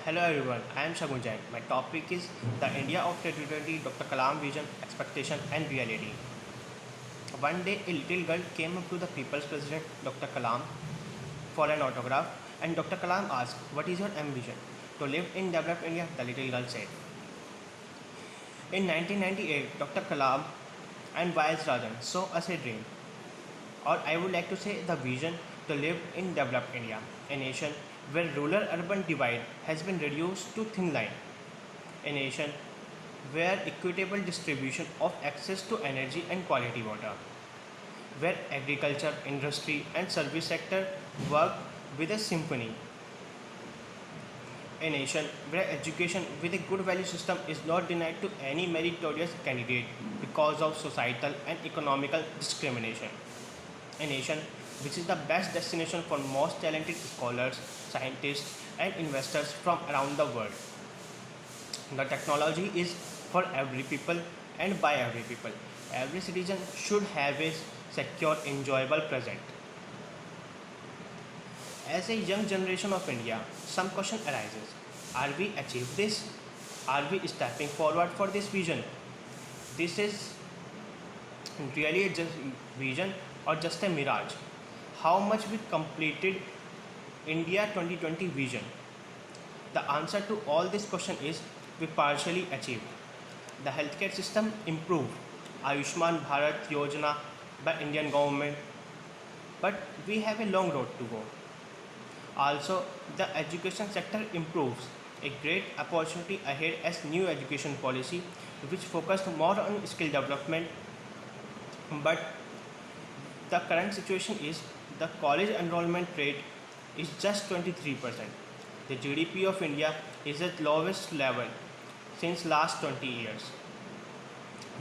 Hello everyone, I am Shagun Jain. My topic is the India of 2020, Dr. Kalam vision, expectation and reality. One day a little girl came up to the People's President Dr. Kalam for an autograph and Dr. Kalam asked, "What is your ambition?" "To live in developed India," the little girl said. In 1998, Dr. Kalam and Y.S. Rajan saw us a dream, or I would like to say the vision to live in developed India, a nation where rural-urban divide has been reduced to thin line, a nation where equitable distribution of access to energy and quality water, where agriculture, industry and service sector work with a symphony, a nation where education with a good value system is not denied to any meritorious candidate because of societal and economical discrimination, a nation which is the best destination for most talented scholars, scientists and investors from around the world. The technology is for every people and by every people. Every citizen should have a secure, enjoyable present. As a young generation of India, some question arises. Are we achieved this? Are we stepping forward for this vision? This is really a vision or just a mirage? How much we completed India 2020 vision? The answer to all this question is we partially achieved. The healthcare system improved, Ayushman Bharat Yojana by Indian government, but we have a long road to go. Also, the education sector improves, a great opportunity ahead as new education policy which focused more on skill development, but the current situation is the college enrollment rate is just 23%. The GDP of India is at lowest level since last 20 years.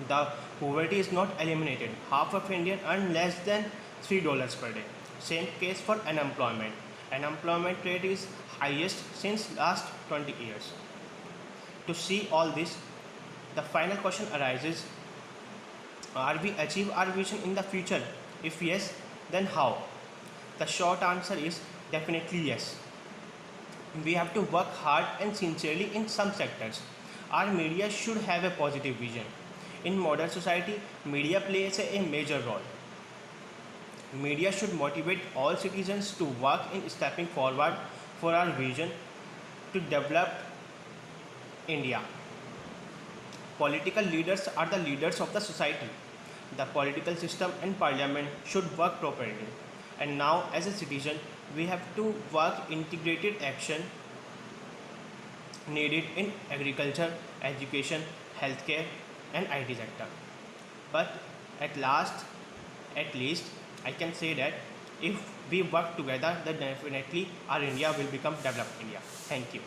The poverty is not eliminated. Half of Indians earn less than $3 per day. Same case for unemployment. Unemployment rate is highest since last 20 years. To see all this, the final question arises, are we achieve our vision in the future? If yes, then how? The short answer is definitely yes. We have to work hard and sincerely in some sectors. Our media should have a positive vision. In modern society, media plays a major role. Media should motivate all citizens to work in stepping forward for our vision to develop India. Political leaders are the leaders of the society. The political system and parliament should work properly. And now as a citizen, we have to work integrated action needed in agriculture, education, healthcare and IT sector. But at least I can say that if we work together, then definitely our India will become developed India. Thank you.